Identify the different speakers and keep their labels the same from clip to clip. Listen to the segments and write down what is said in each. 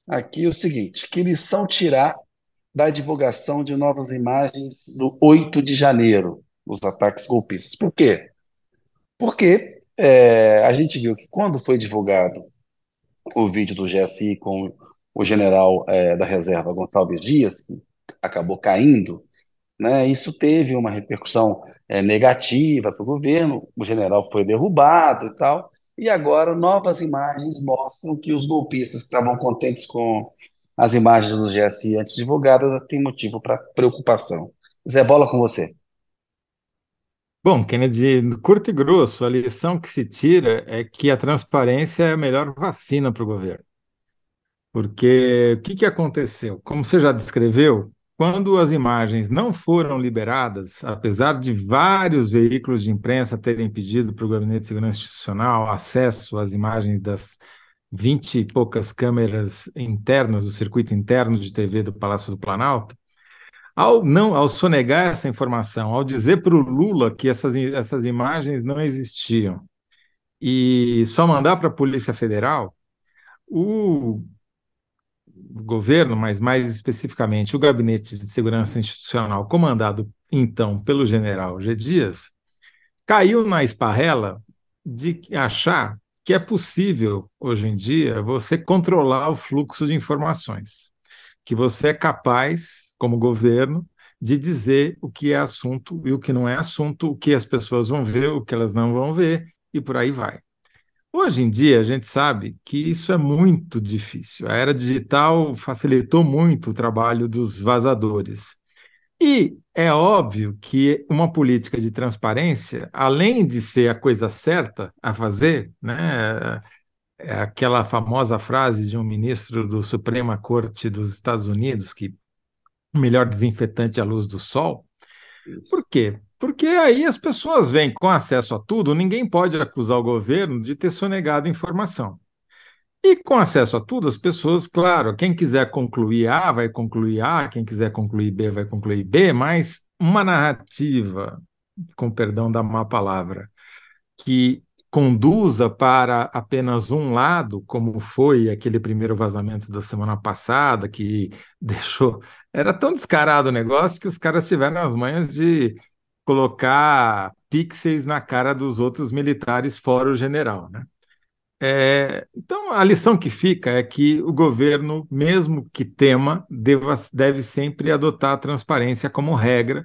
Speaker 1: Aqui é o seguinte: que lição tirar da divulgação de novas imagens do 8 de janeiro, os ataques golpistas? Por quê? Porque a gente viu que quando foi divulgado o vídeo do GSI com o general da reserva Gonçalves Dias, que acabou caindo, né? Isso teve uma repercussão negativa para o governo, o general foi derrubado e tal, e agora novas imagens mostram que os golpistas que estavam contentes com as imagens do GSI antes divulgadas têm motivo para preocupação. Zé Bola com você.
Speaker 2: Bom, Kennedy, curto e grosso, a lição que se tira é que a transparência é a melhor vacina para o governo. Porque o que que aconteceu? Como você já descreveu, quando as imagens não foram liberadas, apesar de vários veículos de imprensa terem pedido para o Gabinete de Segurança Institucional acesso às imagens das 20 e poucas câmeras internas, do circuito interno de TV do Palácio do Planalto, ao sonegar essa informação, ao dizer para o Lula que essas imagens não existiam e só mandar para a Polícia Federal, o governo, mas mais especificamente o Gabinete de Segurança Institucional, comandado então pelo general G. Dias, caiu na esparrela de achar que é possível, hoje em dia, você controlar o fluxo de informações, que você é capaz, como governo, de dizer o que é assunto e o que não é assunto, o que as pessoas vão ver, o que elas não vão ver, e por aí vai. Hoje em dia, a gente sabe que isso é muito difícil. A era digital facilitou muito o trabalho dos vazadores. E é óbvio que uma política de transparência, além de ser a coisa certa a fazer, né, é aquela famosa frase de um ministro do Suprema Corte dos Estados Unidos, que o melhor desinfetante é a luz do sol. Por
Speaker 1: Isso.
Speaker 2: quê? Porque aí as pessoas vêm com acesso a tudo, ninguém pode acusar o governo de ter sonegado informação. E com acesso a tudo, as pessoas, claro, quem quiser concluir A vai concluir A, quem quiser concluir B vai concluir B, mas uma narrativa, com perdão da má palavra, que conduza para apenas um lado, como foi aquele primeiro vazamento da semana passada, que deixou. Era tão descarado o negócio que os caras tiveram as manhas de colocar pixels na cara dos outros militares, fora o general, né? Então, a lição que fica é que o governo, mesmo que tema, deve sempre adotar a transparência como regra,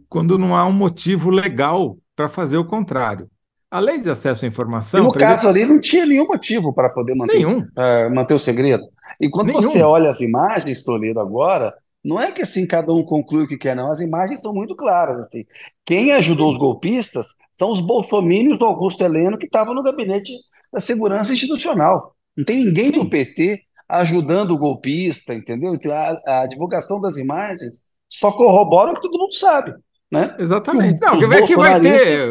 Speaker 2: quando não há um motivo legal para fazer o contrário. A lei de acesso à
Speaker 1: E
Speaker 2: informação
Speaker 1: no
Speaker 2: prevê
Speaker 1: caso ali não tinha nenhum motivo para poder
Speaker 2: nenhum,
Speaker 1: manter o segredo. E quando você
Speaker 2: nenhum.
Speaker 1: olha as imagens, Toledo, agora, não é que assim cada um conclui o que quer, não. As imagens são muito claras. Assim. Quem ajudou os golpistas são os bolsomínios do Augusto Heleno que estavam no gabinete da segurança institucional. Não tem ninguém do
Speaker 2: Sim,
Speaker 1: PT ajudando o golpista, entendeu? Então a divulgação das imagens só corrobora o que todo mundo sabe, né? Que
Speaker 2: exatamente. Não,
Speaker 1: os
Speaker 2: que
Speaker 1: bolsonaristas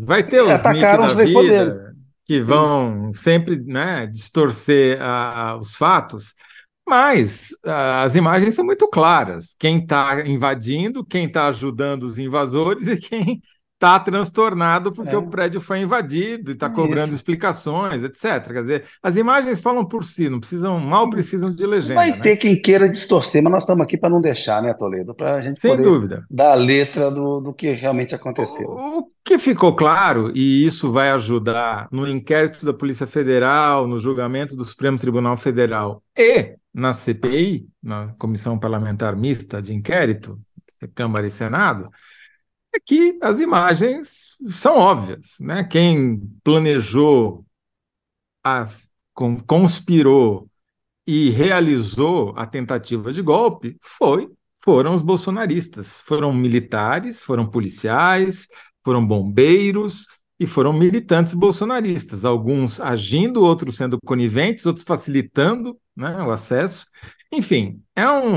Speaker 2: vai ter os Mickey
Speaker 1: atacaram os
Speaker 2: da
Speaker 1: três poderes.
Speaker 2: vida que
Speaker 1: Sim.
Speaker 2: vão sempre, né, distorcer os fatos. Mas as imagens são muito claras. Quem está invadindo, quem está ajudando os invasores e quem está transtornado porque o
Speaker 1: É,
Speaker 2: prédio foi invadido e está
Speaker 1: é
Speaker 2: cobrando
Speaker 1: isso.
Speaker 2: explicações, etc. Quer dizer, as imagens falam por si, não precisam, mal precisam de legenda,
Speaker 1: Vai
Speaker 2: né?
Speaker 1: ter quem queira distorcer, mas nós estamos aqui para não deixar, né, Toledo? Para a gente
Speaker 2: Sem
Speaker 1: poder
Speaker 2: dúvida.
Speaker 1: dar a letra do que realmente aconteceu.
Speaker 2: O que ficou claro, e isso vai ajudar no inquérito da Polícia Federal, no julgamento do Supremo Tribunal Federal e na CPI, na Comissão Parlamentar Mista de Inquérito, Câmara e Senado, é que as imagens são óbvias, né? Quem planejou, a, conspirou e realizou a tentativa de golpe foram os bolsonaristas, foram militares, foram policiais, foram bombeiros e foram militantes bolsonaristas, alguns agindo, outros sendo coniventes, outros facilitando, né, o acesso. Enfim,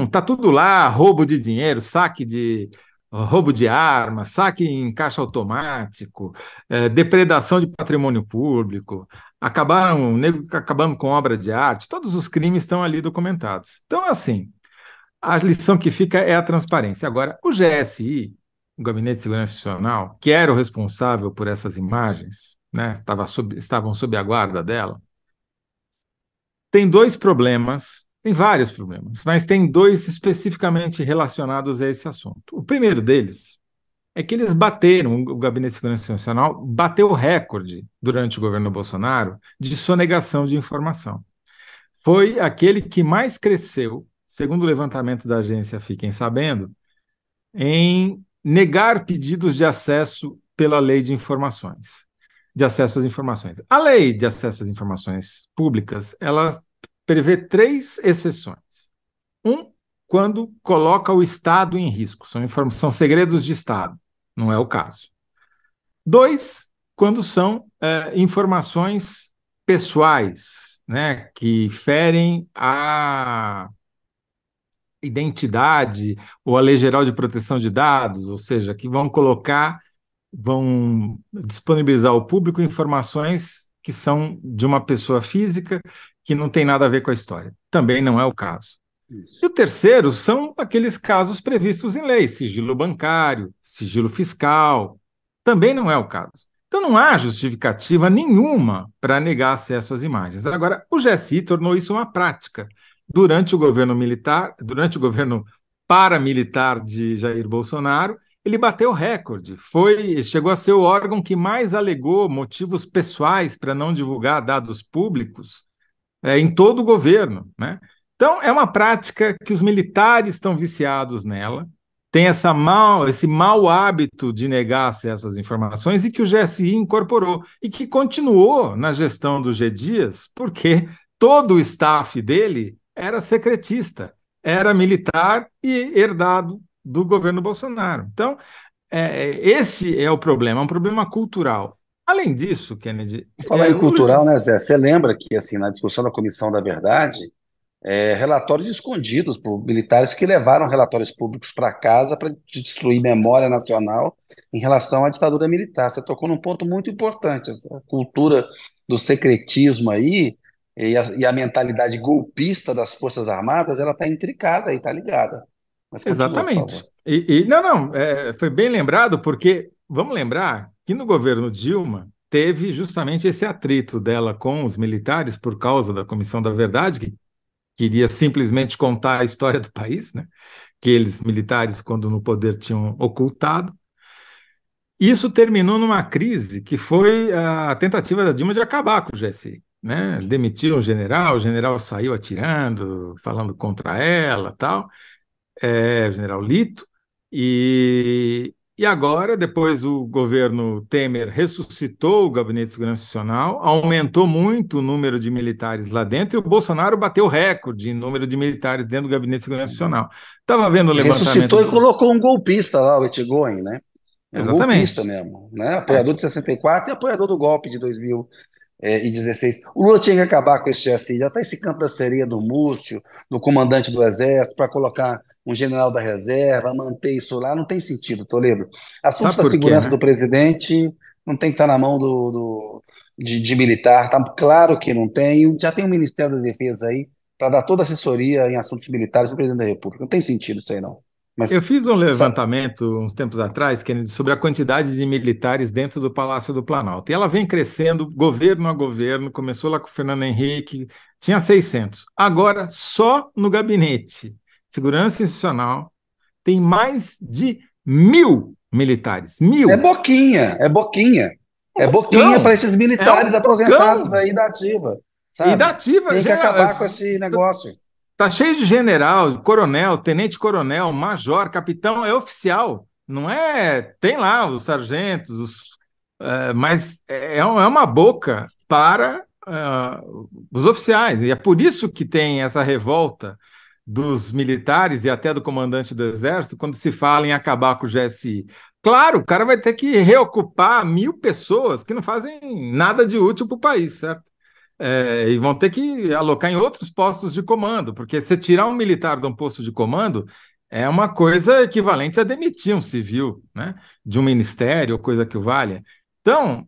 Speaker 2: tá tudo lá, roubo de dinheiro, roubo de armas, saque em caixa automático, depredação de patrimônio público, acabando com obra de arte, todos os crimes estão ali documentados. Então, assim, a lição que fica é a transparência. Agora, o GSI, o Gabinete de Segurança Institucional, que era o responsável por essas imagens, né, estavam sob a guarda dela, tem dois problemas Tem vários problemas, mas tem dois especificamente relacionados a esse assunto. O primeiro deles é que eles bateram, o Gabinete de Segurança Nacional bateu o recorde durante o governo Bolsonaro de sonegação de informação. Foi aquele que mais cresceu, segundo o levantamento da agência Fiquem Sabendo, em negar pedidos de acesso pela lei de informações, de acesso às informações. A lei de acesso às informações públicas, ela prevê três exceções. Um, quando coloca o Estado em risco, são segredos de Estado, não é o caso. Dois, quando são informações pessoais, né, que ferem a identidade ou a Lei Geral de Proteção de Dados, ou seja, que vão disponibilizar ao público informações que são de uma pessoa física que não tem nada a ver com a história. Também não é o caso. E
Speaker 1: Isso.
Speaker 2: o terceiro são aqueles casos previstos em lei, sigilo bancário, sigilo fiscal. Também não é o caso. Então não há justificativa nenhuma para negar acesso às imagens. Agora, o GSI tornou isso uma prática. Durante o governo militar, durante o governo paramilitar de Jair Bolsonaro, ele bateu recorde. Chegou a ser o órgão que mais alegou motivos pessoais para não divulgar dados públicos em todo o governo, né? Então, é uma prática que os militares estão viciados nela, tem esse mau hábito de negar acesso às informações e que o GSI incorporou e que continuou na gestão do G. Dias, porque todo o staff dele era secretista, era militar e herdado do governo Bolsonaro. Então, esse é o problema, é um problema cultural. Além disso, Kennedy,
Speaker 1: Falar em cultural, né, Zé? Você lembra que, assim, na discussão da Comissão da Verdade, relatórios escondidos por militares que levaram relatórios públicos para casa para destruir memória nacional em relação à ditadura militar. Você tocou num ponto muito importante, essa cultura do secretismo aí e a mentalidade golpista das Forças Armadas, ela está intricada e está ligada. Mas continua, por
Speaker 2: exatamente.
Speaker 1: favor.
Speaker 2: Não, foi bem lembrado, porque vamos lembrar que no governo Dilma teve justamente esse atrito dela com os militares por causa da Comissão da Verdade, que queria simplesmente contar a história do país, né? Que eles, militares, quando no poder, tinham ocultado. Isso terminou numa crise que foi a tentativa da Dilma de acabar com o GSI, né? Demitiu o general saiu atirando, falando contra ela, tal, o general Lito, e agora, depois o governo Temer ressuscitou o Gabinete de Segurança Nacional, aumentou muito o número de militares lá dentro, e o Bolsonaro bateu recorde em número de militares dentro do Gabinete de Segurança Nacional. Estava vendo o levantamento
Speaker 1: Ressuscitou e
Speaker 2: do...
Speaker 1: colocou um golpista lá, o Etchegóin, né? É um golpista
Speaker 2: Exatamente.
Speaker 1: mesmo, né?
Speaker 2: É,
Speaker 1: Apoiador de 64 e apoiador do golpe de 2016. O Lula tinha que acabar com esse GSI, já está esse campo da sereia do Múcio, do comandante do Exército, para colocar um general da reserva, manter isso lá, não tem sentido, Toledo. Assuntos
Speaker 2: sabe
Speaker 1: da
Speaker 2: por quê,
Speaker 1: segurança
Speaker 2: né?
Speaker 1: do presidente não tem que estar na mão de militar, tá claro que não tem, já tem o Ministério da Defesa aí para dar toda a assessoria em assuntos militares para o presidente da República, não tem sentido isso aí não.
Speaker 2: Eu
Speaker 1: Mas
Speaker 2: fiz um levantamento uns tempos atrás, Kennedy, sobre a quantidade de militares dentro do Palácio do Planalto. E ela vem crescendo, governo a governo, começou lá com o Fernando Henrique, tinha 600. Agora, só no gabinete de segurança institucional, tem mais de 1.000 militares.
Speaker 1: é
Speaker 2: 1.000.
Speaker 1: boquinha, é boquinha.
Speaker 2: Um
Speaker 1: É boquinha para
Speaker 2: bocão.
Speaker 1: esses
Speaker 2: É
Speaker 1: militares
Speaker 2: um
Speaker 1: aposentados
Speaker 2: bocão.
Speaker 1: aí da ativa,
Speaker 2: E da
Speaker 1: sabe?
Speaker 2: ativa,
Speaker 1: Tem que
Speaker 2: já,
Speaker 1: acabar com esse negócio.
Speaker 2: tá cheio de general, coronel, tenente-coronel, major, capitão, é oficial. Não é. Tem lá os sargentos, mas é uma boca para os oficiais. E é por isso que tem essa revolta dos militares e até do comandante do Exército quando se fala em acabar com o GSI. Claro, o cara vai ter que reocupar 1.000 pessoas que não fazem nada de útil para o país, certo? E vão ter que alocar em outros postos de comando, porque se tirar um militar de um posto de comando é uma coisa equivalente a demitir um civil, né, de um ministério ou coisa que o valha. Então,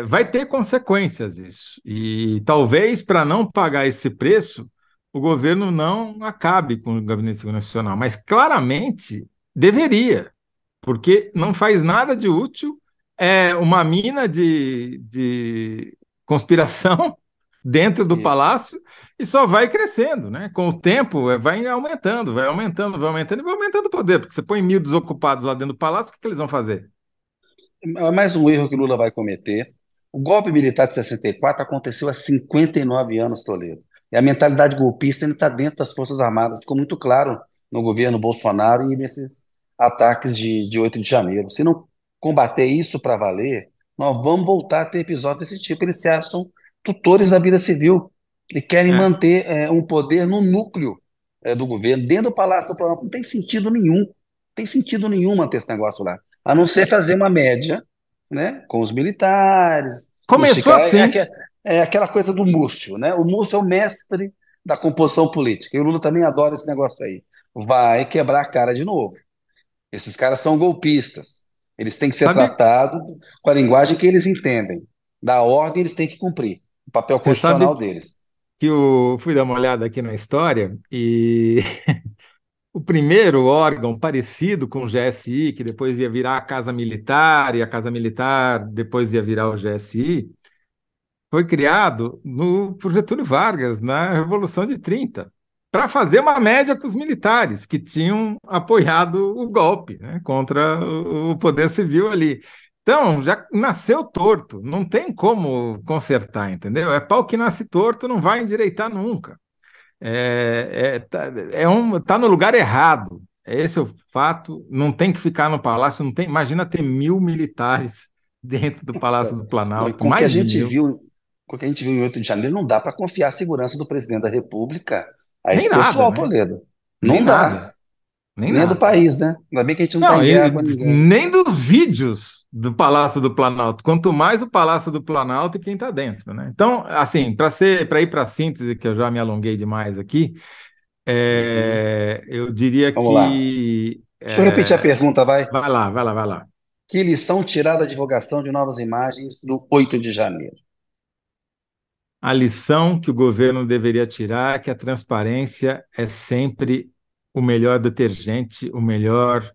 Speaker 2: vai ter consequências isso. E talvez para não pagar esse preço, o governo não acabe com o Gabinete de Segurança Nacional, mas claramente deveria, porque não faz nada de útil, é uma mina de conspiração dentro do
Speaker 1: Isso.
Speaker 2: palácio e só vai crescendo, né? Com o tempo, vai aumentando, vai aumentando, vai aumentando e vai aumentando o poder, porque você põe 1.000 desocupados lá dentro do palácio, o que que eles vão fazer?
Speaker 1: É mais um erro que Lula vai cometer. O golpe militar de 64 aconteceu há 59 anos, Toledo. E a mentalidade golpista ainda está dentro das Forças Armadas. Ficou muito claro no governo Bolsonaro e nesses ataques de 8 de janeiro. Se não combater isso para valer, nós vamos voltar a ter episódios desse tipo. Eles se acham tutores da vida civil e querem
Speaker 2: É,
Speaker 1: manter um poder no núcleo do governo, dentro do Palácio do Planalto. Não tem sentido nenhum. Não tem sentido nenhum manter esse negócio lá. A não ser fazer uma média, né, com os militares,
Speaker 2: começou
Speaker 1: esticar,
Speaker 2: assim,
Speaker 1: é aquela coisa do Múcio, né? O Múcio é o mestre da composição política, e o Lula também adora esse negócio aí. Vai quebrar a cara de novo. Esses caras são golpistas. Eles têm que ser
Speaker 2: sabe?
Speaker 1: tratados com a linguagem que eles entendem. Da ordem, eles têm que cumprir o papel
Speaker 2: Você
Speaker 1: constitucional
Speaker 2: sabe
Speaker 1: deles.
Speaker 2: que eu fui dar uma olhada aqui na história e o primeiro órgão parecido com o GSI, que depois ia virar a Casa Militar, e a Casa Militar depois ia virar o GSI, foi criado por Getúlio Vargas, na Revolução de 30, para fazer uma média com os militares que tinham apoiado o golpe, né, contra o poder civil ali. Então, já nasceu torto, não tem como consertar, entendeu? É pau que nasce torto, não vai endireitar nunca. Tá no lugar errado. Esse é o fato. Não tem que ficar no palácio. Não tem. Imagina ter 1.000 militares dentro do Palácio do
Speaker 1: Não, e
Speaker 2: Planalto, mais de 1.000.
Speaker 1: com o que a gente viu em 8 de janeiro, não dá para confiar a segurança do presidente da República a
Speaker 2: Nem
Speaker 1: esse
Speaker 2: nada,
Speaker 1: pessoal,
Speaker 2: né?
Speaker 1: Toledo.
Speaker 2: Nem
Speaker 1: Não dá.
Speaker 2: nada, nem
Speaker 1: Nem é do
Speaker 2: nada.
Speaker 1: país, né? Ainda bem que a gente não está
Speaker 2: Não,
Speaker 1: em guerra com ninguém.
Speaker 2: nem dos vídeos do Palácio do Planalto. Quanto mais o Palácio do Planalto e quem está dentro, né? Então, assim, para ir para a síntese, que eu já me alonguei demais aqui,
Speaker 1: Uhum.
Speaker 2: eu diria
Speaker 1: Vamos lá.
Speaker 2: que
Speaker 1: Deixa eu repetir a pergunta, vai.
Speaker 2: vai lá, vai lá, vai lá.
Speaker 1: Que lição tirar da divulgação de novas imagens do 8 de janeiro?
Speaker 2: A lição que o governo deveria tirar é que a transparência é sempre o melhor detergente, o melhor.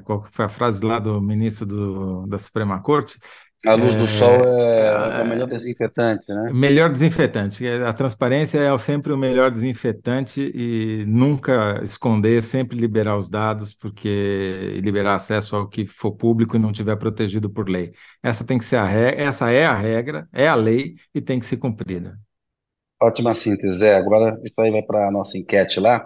Speaker 2: Qual que foi a frase lá do ministro da Suprema Corte?
Speaker 1: A luz do sol
Speaker 2: É,
Speaker 1: é o melhor
Speaker 2: é,
Speaker 1: desinfetante, né?
Speaker 2: melhor desinfetante. A transparência é sempre o melhor desinfetante e nunca esconder, sempre liberar os dados, porque liberar acesso ao que for público e não tiver protegido por lei. Essa tem que ser essa é a regra, é a lei e tem que ser cumprida.
Speaker 1: Ótima síntese, Zé. Agora isso aí vai para a nossa enquete lá.